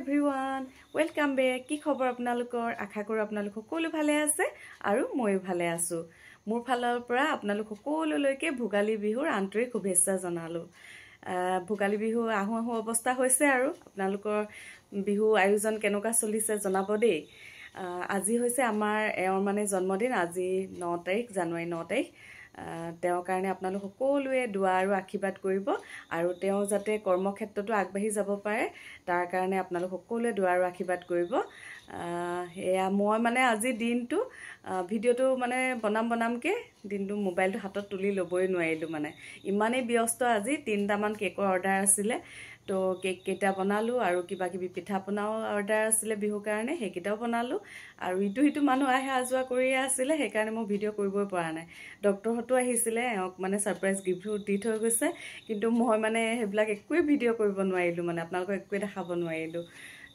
everyone, welcome back. কি খবৰ আপোনালোকৰ? আশা কৰোঁ আপোনালোক সকলো ভালে আছে আৰু ময়ো ভালে আছো। মোৰ ফালৰ পৰা আপোনালোক সকলোলৈকে ভোগালী বিহুৰ আন্তৰিক শুভেচ্ছা জনালো। ভোগালী বিহু আহু অৱস্থা হৈছে আৰু আপোনালোকৰ বিহু আয়োজন কেনেকুৱা চলিছে জনাব দেই। আজি হৈছে আমাৰ এওঁৰ মানে জন্মদিন, আজি 9 তাৰিখ, জানুৱাৰী 9 তাৰিখ। তেওঁৰ কাৰণে আপোনালোক সকলোৱে দোৱা আৰু আশীৰ্বাদ কৰিব আৰু তেওঁ যাতে কৰ্মক্ষেত্ৰতো আগবাঢ়ি যাব পাৰে তাৰ কাৰণে আপোনালোক সকলোৱে দোৱা আৰু আশীৰ্বাদ কৰিব। এয়া মই মানে আজি দিনটো ভিডিঅ'টো মানে বনামকে দিনটো মোবাইলটো হাতত তুলি ল'বই নোৱাৰিলোঁ, মানে ইমানেই ব্যস্ত। আজি 3টামান কেকৰ অৰ্ডাৰ আছিলে, তো কেক কেইটা বনালোঁ আৰু কিবা কিবি পিঠা পনাও অৰ্ডাৰ আছিলে বিহুৰ কাৰণে, সেইকেইটাও বনালোঁ আৰু ইটো মানুহ অহা যোৱা কৰিয়ে আছিলে, সেইকাৰণে মই ভিডিঅ' কৰিবই পৰা নাই। ডক্টৰহঁতো আহিছিলে, এওঁক মানে ছাৰপ্ৰাইজ গিফ্ট দি থৈ গৈছে, কিন্তু মই মানে সেইবিলাক একোৱেই ভিডিঅ' কৰিব নোৱাৰিলোঁ, মানে আপোনালোকক একোৱেই দেখাব নোৱাৰিলোঁ।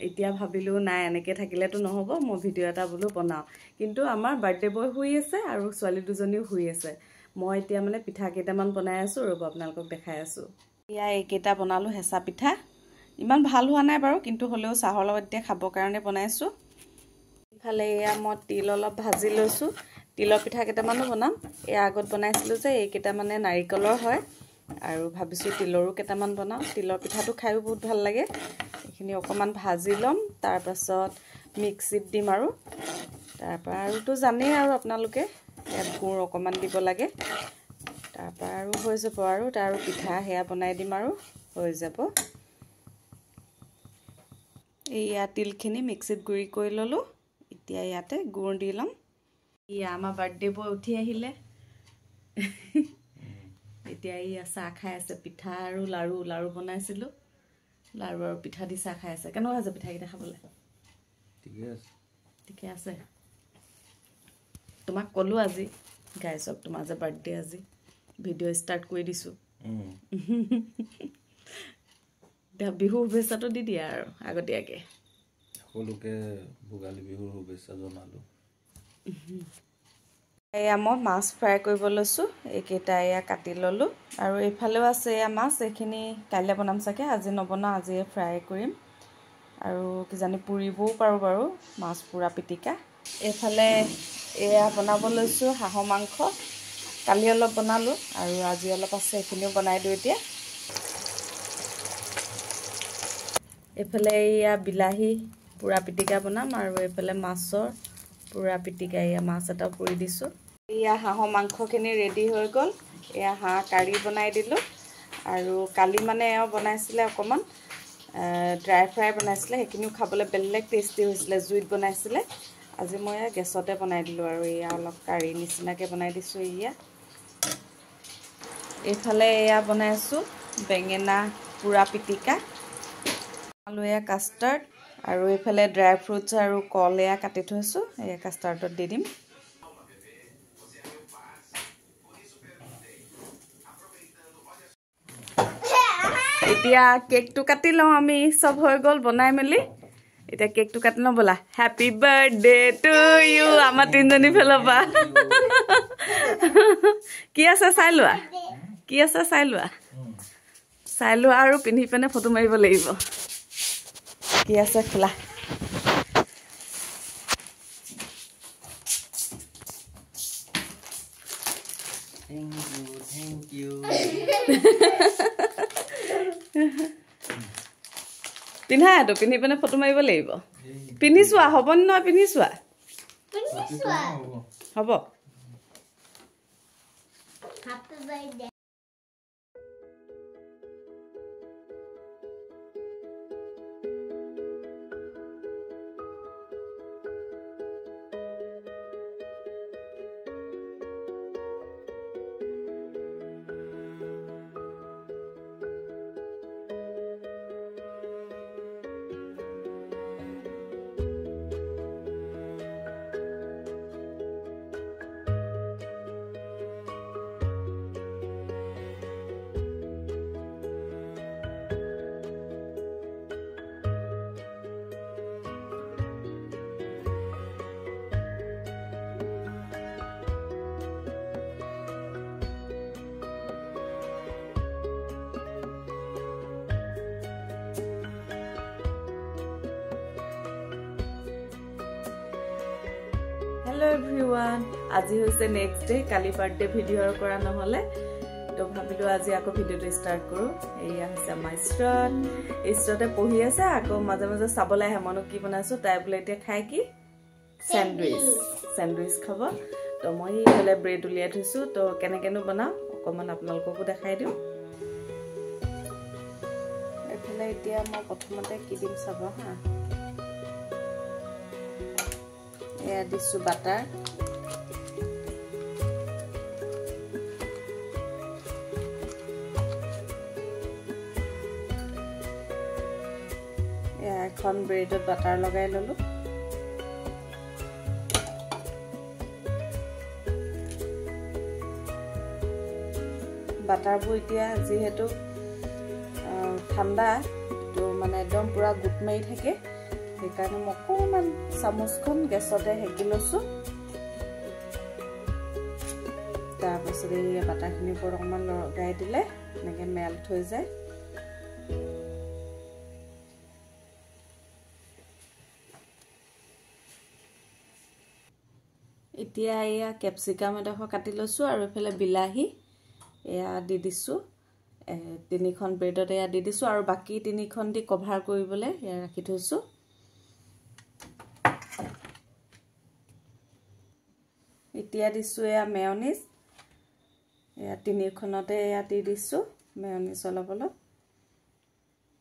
এতিয়া ভাবিলোঁ নাই, এনেকৈ থাকিলেতো নহ'ব, মই ভিডিঅ' এটা বোলো বনাওঁ। কিন্তু আমাৰ বাৰ্থডে বয় শুই আছে আৰু ছোৱালী দুজনীও শুই আছে। মই এতিয়া মানে পিঠা কেইটামান বনাই আছোঁ, ৰ'ব আপোনালোকক দেখাই আছোঁ। এয়া এইকেইটা বনালোঁ, হেঁচা পিঠা। ইমান ভাল হোৱা নাই বাৰু, কিন্তু হ'লেও চাহৰ লগত এতিয়া খাবৰ কাৰণে বনাইছোঁ। ইফালে এয়া মই তিল অলপ ভাজি লৈছোঁ, তিলৰ পিঠা কেইটামানো বনাম। এয়া আগত বনাইছিলোঁ যে এইকেইটা মানে নাৰিকলৰ হয়, আৰু ভাবিছোঁ তিলৰো কেইটামান বনাওঁ। তিলৰ পিঠাটো খায়ো বহুত ভাল লাগে। এইখিনি অকণমান ভাজি ল'ম, তাৰপাছত মিক্সিত দিম আৰু তাৰপৰা আৰুতো জানেই আৰু আপোনালোকে ইয়াত গুড় অকণমান দিব লাগে। তাৰপৰা আৰু হৈ যাব আৰু তাৰ পিঠা সেয়া বনাই দিম আৰু হৈ যাব। এইয়া তিলখিনি মিক্সিত গুড়ি কৰি ল'লোঁ, এতিয়া ইয়াতে গুড় দি ল'ম। ইয়া আমাৰ বাৰ্থডে বয় উঠি আহিলে, এতিয়া ইয়া চাহ খাই আছে। পিঠা আৰু লাড়ু বনাইছিলোঁ, লাড়ু আৰু পিঠা দি চাহ খাই আছে। কেনেকুৱা হৈছে পিঠাকেইটা খাবলৈ? ঠিকে আছে। তোমাক ক'লোঁ আজি গাইছক, তোমাৰ যে বাৰ্থডে আজি, ভিডিঅ' ষ্টাৰ্ট কৰি দিছোঁ। বিহু শুভেচ্ছাটো দি দিয়া আৰু আগতীয়াকৈ সকলোকে ভোগালী বিহুৰ শুভেচ্ছা জনালোঁ। এয়া মই মাছ ফ্ৰাই কৰিব লৈছোঁ, এইকেইটা এয়া কাটি ল'লোঁ আৰু এইফালেও আছে এয়া মাছ। এইখিনি কাইলৈ বনাম চাগে, আজি নবনাওঁ, আজিয়ে ফ্ৰাই কৰিম আৰু কিজানি পুৰিবও পাৰোঁ বাৰু, মাছ পুৰা পিটিকা। এইফালে এয়া বনাব লৈছোঁ হাঁহৰ মাংস। কালি অলপ বনালোঁ আৰু আজি অলপ আছে, এইখিনিও বনাই দিওঁ এতিয়া। এইফালে এয়া বিলাহী পুৰা পিটিকা বনাম আৰু এইফালে মাছৰ পুৰা পিটিকা, এয়া মাছ এটাও পুৰি দিছোঁ। এয়া হাঁহৰ মাংসখিনি ৰেডি হৈ গ'ল। এয়া হাঁহ কাৰী বনাই দিলোঁ আৰু কালি মানে এওঁ বনাইছিলে অকণমান ড্ৰাই ফ্ৰাই বনাইছিলে, সেইখিনিও খাবলৈ বেলেগ টেষ্টি হৈছিলে, জুইত বনাইছিলে। আজি মই গেছতে বনাই দিলোঁ আৰু এয়া অলপ কাৰী নিচিনাকৈ বনাই দিছোঁ। এয়া এইফালে এয়া বনাইছোঁ বেঙেনা পুৰা পিটিকা আৰু এয়া কাষ্টাৰ্ড, আৰু এইফালে ড্ৰাই ফ্ৰুটছ আৰু কল এয়া কাটি থৈছোঁ, এয়া কাষ্টাৰ্ডত দি দিম। এতিয়া কেকটো কাটি লওঁ আমি, চব হৈ গ'ল বনাই মেলি। এতিয়া কেকটো কাটি লওঁ ব'লা। হেপী বাৰ্থডে টু ইউ, আমাৰ তিনিজনী ফালৰ পৰা। কি আছে চাই লোৱা, কি আছে চাই লোৱা, চাই লোৱা আৰু পিন্ধি পিনে ফটো মাৰিব লাগিব। কি আছে খোলা। Thank you. পিন্ধা এইটো, পিন্ধি পিনে ফটো মাৰিব লাগিব। পিন্ধি চোৱা, হ'ব নহয়, পিন্ধি চোৱা হ'ব। हेलो एवरीवन আজি হৈছে নেক্সট ডে কালি বাৰ্থডে ভিডিও কৰা নহলে তো ভাবিলো আজি আকৌ ভিডিওটো স্টাৰ্ট কৰো এইয়া হৈছে আমাৰ ষ্টতে পঢ়ি আছে আকৌ মাজে মাজে চাবলৈ আহে মনো কি বনাইছো তাই বোলে এতিয়া খাই কি স্যান্ডউইচ খাব তো মই হলে ব্ৰেড উলিয়াই থৈছো তো কেনেকেনো বনাও অকমান আপোনালোককো দেখাই দিও এফালে এতিয়া মই প্ৰথমতে কি দিম চাব হা এয়া দিছো বাটাৰ এয়া এখন ব্ৰেডত বাটাৰ লগাই ললো বাটাৰবোৰ এতিয়া যিহেতু ঠাণ্ডা তো মানে একদম পুৰা গুট মাৰি থাকে সেইকাৰণে মই অকণমান চামুচখন গেছতে হেকি লৈছো তাৰপিছত এই বাটাৰখিনিৰ ওপৰত অকণমান লগাই দিলে এনেকৈ মেল্ট হৈ যায় এতিয়া এয়া কেপচিকাম এডোখৰ কাটি লৈছো আৰু এফালে বিলাহী এয়া দি দিছো তিনিখন ব্ৰেডত এয়া দি দিছো আৰু বাকি তিনিখন দি কভাৰ কৰিবলৈ এয়া ৰাখি থৈছো এতিয়া দিছো এয়া মেয়নিজ এয়া তিনিখনতে এয়া দি দিছো মেয়নিজ অলপ অলপ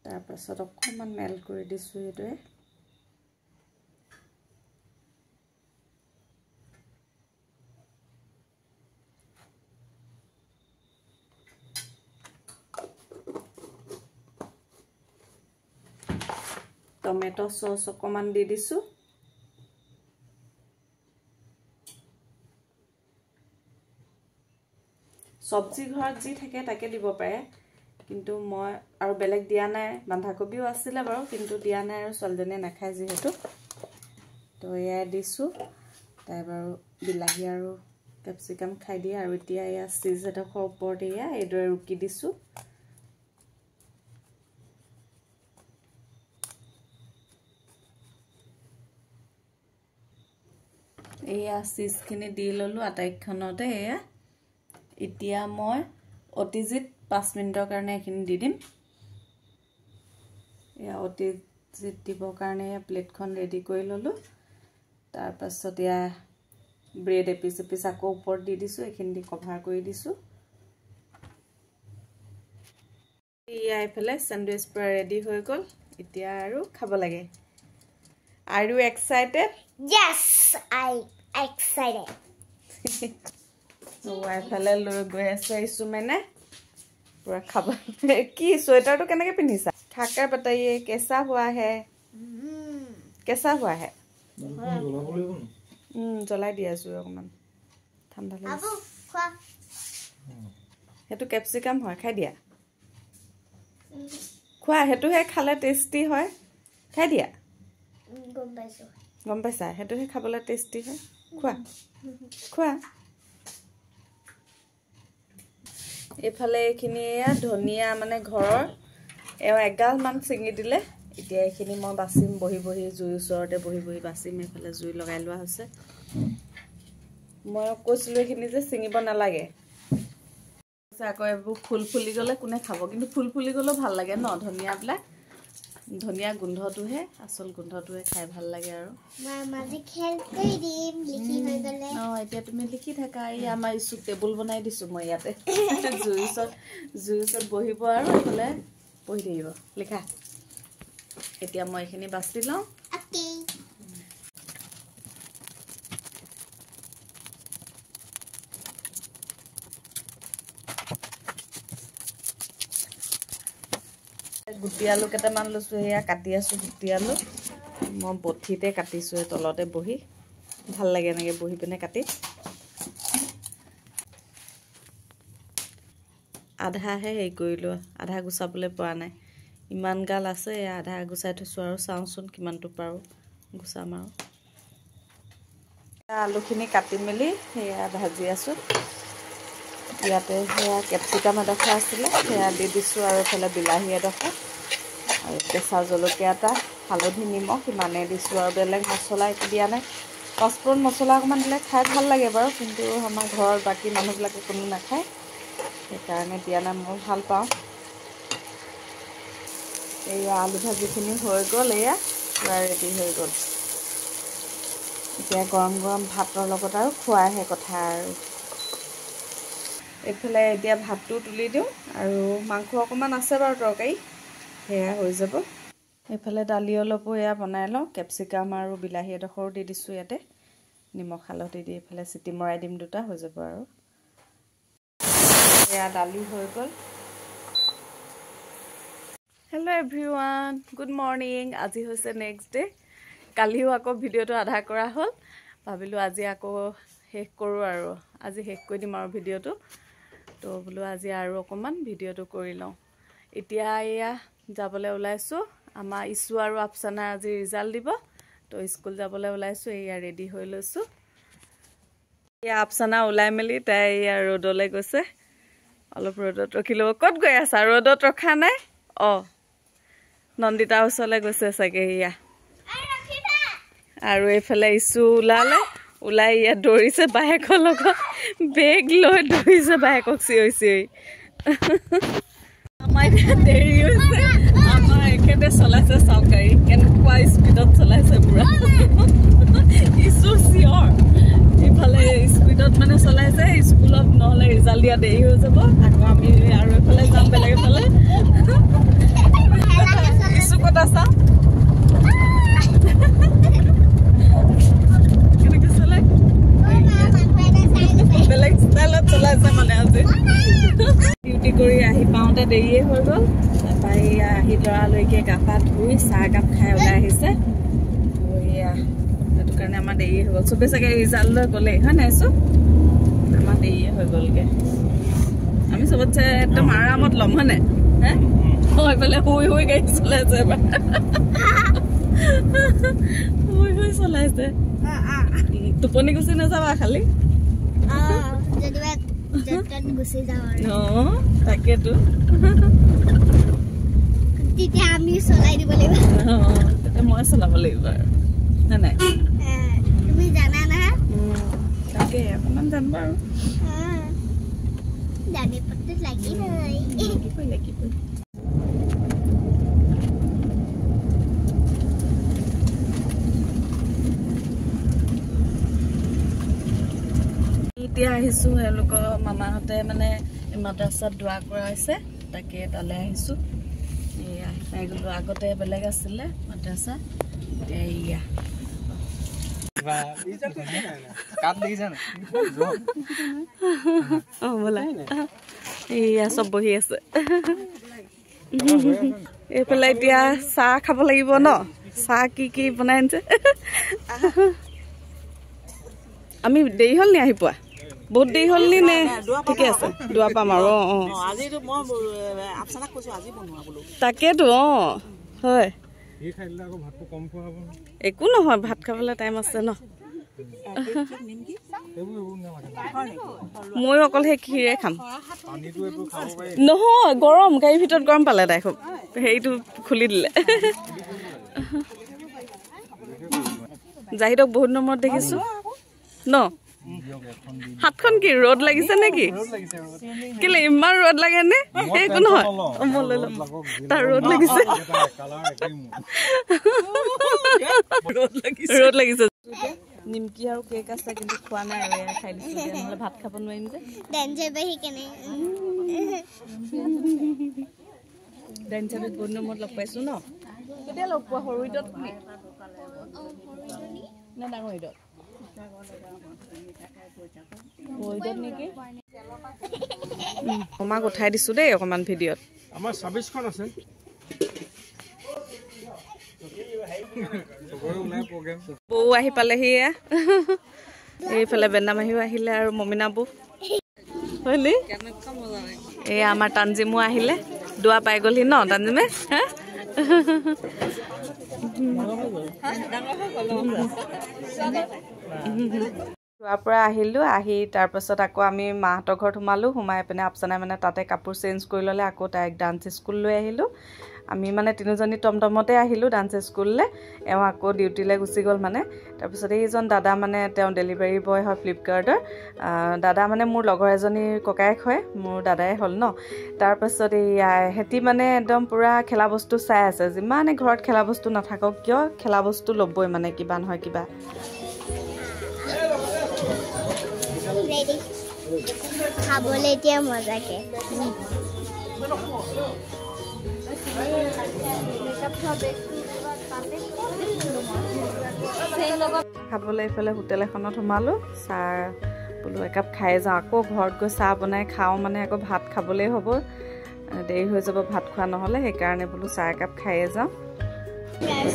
তাৰ পাছত অকণমান মেল্ট কৰি দিছো এইটোৱে টমেটো সস অকমান দি দিছো সবজি ঘৰত যি থাকে তাকে দিব পাৰে কিন্তু মই আৰু বেলেগ দিয়া নাই বন্ধাকবিও আছিল বাৰু কিন্তু দিয়া নাই আৰু সলজনে নাখায় যেহেতু তো এয়া দিছো তাই বাৰু বিলাহী আৰু কেপচিকাম খাই দিয়ে আৰু এতিয়া এয়া চিজ এডোখৰ ওপৰত এয়া এইদৰে ৰুকি দিছো এয়া চিজখিনি দি ললো আটাইখনতে এয়া এতিয়া মই অতিজিত 5 মিনিটৰ কাৰণে এখিনি দি দিম এয়া অতিজিত দিবৰ কাৰণে প্লেটখন ৰেডি কৰি ললো তাৰ পাছত এয়া ব্ৰেড এপিস আকৌ ওপৰত দি দিছো এখিনি দি কভাৰ কৰি দিছো এয়া এফালে স্যান্ডউইচ পুৰা ৰেডি হৈ গল এতিয়া আৰু খাব লাগে Are you excited? Yes, I'm excited. So I fell in love with मैंने पूरा खबर की स्वेटर तो कहने के पिन्हिसा खाकर बताइए कैसा हुआ है जलाई दिया सुयो कमान ठंडा लगे Abu, खा हेतु कैप्सिकम হয় খাই দিয়া খোৱা হেতু হে খালে টেস্টি হয় খাই দিয়া গম পাইছা হেতু হে খাবলৈ টেস্টি হয় খোৱা এফালে এখিনি ধনিয়া মানে ঘৰৰ এও এগাল মান চিঙি দিলে এতিয়া এখিনি মই বাছিম বহি জুই ওচৰতে বহি বাছিম এফালে জুই লগাই লোৱা হৈছে মই কৈছিলো এখিনি যে চিঙিব নালাগে আকৌ এবু ফুল ফুলি গলে কোনে খাব কিন্তু ফুল ফুলি গলে ভাল লাগে ন ধনিয়া বলা ধনিয়া গন্ধটোহে আসল গন্ধটোহে খাই ভাল লাগে আৰু মাজি খেল কৰি দিম লিখি হৈ গলে এতিয়া তুমি লিখি থাকা এই আমাৰ ইছু টেবুল বনাই দিছো মই ইয়াতে জুইছত বহিব আৰু এফালে বহি থাকিব লিখা এতিয়া মই এখিনি বাছি লওঁ ওকে গুটি আলু কেটামান লৈছো হেয়া কাটি আছো গুটি আলু মই বঠিতে কাটিছো তলতে বহি ভাল লাগে এনেকে বহি পিনে কাটি আধা হে হেই কৰিলো আধা গুছাবলৈ পোৱা নাই ইমান গাল আছে আধা গুছাই থৈছো আৰু চাওঁচোন কিমানটো পাৰো গুছাম আৰু আলুখিনি কাটি মেলি হেয়া ভাজি আছো ইয়াতে হেয়া কেপচিকাম এডোখৰ আছিলে হেয়া দি দিছো আৰু এফালে বিলাহী এডোখৰ আৰু কেঁচা জলকীয়া এটা হালধি নিমখ ইমানে দিছো আৰু বেলেগ মছলা একো দিয়া নাই পাঁচফোৰণ মছলা অকণমান দিলে খাই ভাল লাগে বাৰু, কিন্তু আমাৰ ঘৰৰ বাকী মানুহবিলাকে কোনো নাখায়, সেইকাৰণে দিয়া নাই। মই ভাল পাওঁ। এয়া আলু ভাজিখিনি হৈ গ'ল, এয়া পূৰা ৰেডি হৈ গ'ল। এতিয়া গৰম গৰম ভাতৰ লগত আৰু খোৱাহে কথা আৰু। এইফালে এতিয়া ভাতটো তুলি দিওঁ, আৰু মাংস অকণমান আছে বাৰু তৰকাৰী, সেয়া হৈ যাব। এইফালে দালি অলপো এয়া বনাই লওঁ, কেপচিকাম আৰু বিলাহী এডোখৰো দি দিছোঁ ইয়াতে, নিমখ হালধি দি এইফালে চিটি মৰাই দিম, দুটা হৈ যাব আৰু। এয়া দালি হৈ গ'ল। Hello' everyone, good morning. আজি হৈছে নেক্সট ডে'। কালিও আকৌ ভিডিঅ'টো আধা কৰা হ'ল, ভাবিলোঁ আজি আকৌ শেষ কৰোঁ আৰু, আজি শেষ কৰি দিম আৰু ভিডিঅ'টো। তো বোলো আজি আৰু অকণমান ভিডিঅ'টো কৰি লওঁ। এতিয়া এয়া যাবলৈ ওলাইছোঁ, আমাৰ ইছু আৰু আফচানাৰ আজি ৰিজাল্ট দিব, তো স্কুল যাবলৈ ওলাইছোঁ। এয়া ৰেডি হৈ লৈছোঁ। এয়া আফচানা ওলাই মেলি তাই এয়া ৰ'দলৈ গৈছে, অলপ ৰ'দত ৰখি ল'ব। ক'ত গৈ আছা? ৰ'দত ৰখা নাই? অঁ, নন্দিতাৰ ওচৰলৈ গৈছে চাগে। এয়া আৰু এইফালে ইছু ওলাই ইয়াত দৌৰিছে বায়েকৰ লগত, বেগ লৈ দৌৰিছে বায়েকক চিঞৰি চিঞৰি। আমাৰ এতিয়া দেৰি হৈছে, আমাৰ একেবাৰে চলাইছে চাওক গাড়ী, কেনেকুৱা স্পীডত চলাইছে পুৰা। ইছু চিঞৰ, ইফালে স্পীডত মানে চলাইছে, স্কুলত নহ'লে ৰিজাল্ট দিয়া দেৰি হৈ যাব, আকৌ আমি আৰু এইফালে যাম বেলেগ এফালে। ইছু ক'ত আছা? কেনেকৈ চলাই, বেলেগ ষ্টাইলত চলাইছে মানে আজি। ডিউটি কৰি আহি পাওঁতে দেৰিয়ে হৈ গ'ল, তাৰপৰা এয়া আহি ল'ৰালৈকে গা পা ধুই চাহ একাপ খাই ওলাই আহিছে। এয়া সেইটো কাৰণে আমাৰ দেৰিয়ে হৈ গ'ল। চবেই চাগে ৰিজাল্ট লৈ গ'লেই হয় নাই চব, আমাৰ দেৰিয়ে হৈ গ'লগৈ। আমি চবতছে একদম আৰামত ল'ম হয় নাই? হে এইফালে শুই শুই গাড়ী চলাইছে, এবাৰ শুই শুই চলাইছে। টোপনি গুচি নাযাবা খালি। তাকেতো তেতিয়া আমি চলাই দিব লাগিব, তেতিয়া মই চলাব লাগিব আৰু হয় নাই? তুমি জানা না? তাকে অকণমান জানো আৰু, জানিবতো লাগিবই। লাগিবই। এতিয়া আহিছোঁ, এওঁলোকৰ মামাহঁতে মানে মাদ্ৰাছাত দোৱা কৰাইছে, তাকে তালৈ আহিছোঁ। এয়া আহি পাই গ'লোঁ, আগতে বেলেগ আছিলে মাদ্ৰাছা, এতিয়া এয়া। এয়া চব বহি আছে। এইফালে এতিয়া চাহ খাব লাগিব ন, চাহ কি বনাই আনিছে। আমি দেৰি হ'ল নি আহি পোৱা? বহুত দেৰি হ'ল নে? ঠিকে আছে, দুৱা পাম আৰু। তাকেতো হয়, একো নহয়, ভাত খাবলৈ টাইম আছে ন। ময়ো অকল সেই ক্ষীৰে খাম। নহয় গৰম, গাড়ীৰ ভিতৰত গৰম পালে তাই খুব, হেৰিটো খুলি দিলে। জাহিদক বহুত দিনৰ মূৰত দেখিছোঁ ন। হাতখন কি ৰ'দ লাগিছে নেকি? কেলে ইমান ৰ'দ লাগে নে? একো নহয়, মই লৈ ল'ম। তাৰ ৰ'দ লাগিছে, ৰ'দ লাগিছে। নিমকি আৰু কেক আছে, কিন্তু খোৱা নাই আৰু এয়া খাই দিছোঁ, নহ'লে ভাত খাব নোৱাৰিম যে। ডেঞ্চাৰত বহুত দিনৰ মূৰত লগ পাইছোঁ ন। কেতিয়া লগ পোৱা? সৰু ঈদত নে ডাঙৰ ঈদত? নেকি? মাক উঠাই দিছোঁ দেই অকণমান ভিডিঅ'ত। আমাৰ 26খন আছে। বৌ আহি পালেহি, এইফালে বেনামাহীও আহিলে আৰু মমিনা বৌ হয়নি। এয়া আমাৰ তানজিমো আহিলে, দোৱা পাই গ'লহি ন তানজিমে। দোৱাৰ পৰা আহিলোঁ, আহি তাৰপাছত আকৌ আমি মাহঁতৰ ঘৰত সোমালোঁ। সোমাই পিনে আফচানাই মানে তাতে কাপোৰ চেঞ্জ কৰি ল'লে, আকৌ তাইক ডান্স স্কুল লৈ আহিলোঁ। আমি মানে তিনিজনী টমটমতে আহিলোঁ ডান্স স্কুললৈ এওঁ আকৌ ডিউটিলৈ গুচি গ'ল মানে তাৰপিছত এইজন দাদা মানে তেওঁ ডেলিভাৰী বয় হয় ফ্লিপকাৰ্টৰ দাদা মানে মোৰ লগৰ এজনীৰ ককায়েক হয় মোৰ দাদাই হ'ল ন তাৰপাছত হেতি মানে একদম পুৰা খেলা বস্তু চাই আছে যিমানে ঘৰত খেলা বস্তু নাথাকক কিয় খেলা বস্তু ল'বই মানে কিবা নহয় কিবা খাবলৈ এতিয়া মজাকে খাবলৈ এইফালে হোটেল এখনত সোমালোঁ চাহ বোলো একাপ খাই যাওঁ আকৌ ঘৰত গৈ চাহ বনাই খাওঁ মানে আকৌ ভাত খাবলৈই হ'ব দেৰি হৈ যাব ভাত খোৱা নহ'লে সেইকাৰণে বোলো চাহ একাপ খায়ে যাওঁ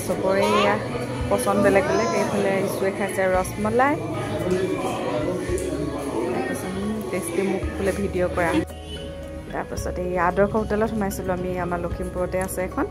চবৰে এয়া পচন্দ বেলেগ বেলেগ এইফালে ইছুৱে খাইছে ৰসমলাই টেষ্টি মোক বোলে ভিডিঅ' কৰা তাৰপাছত এই আদৰ্শ হোটেলত সোমাইছিলোঁ আমি আমাৰ লখিমপুৰতে আছে এখন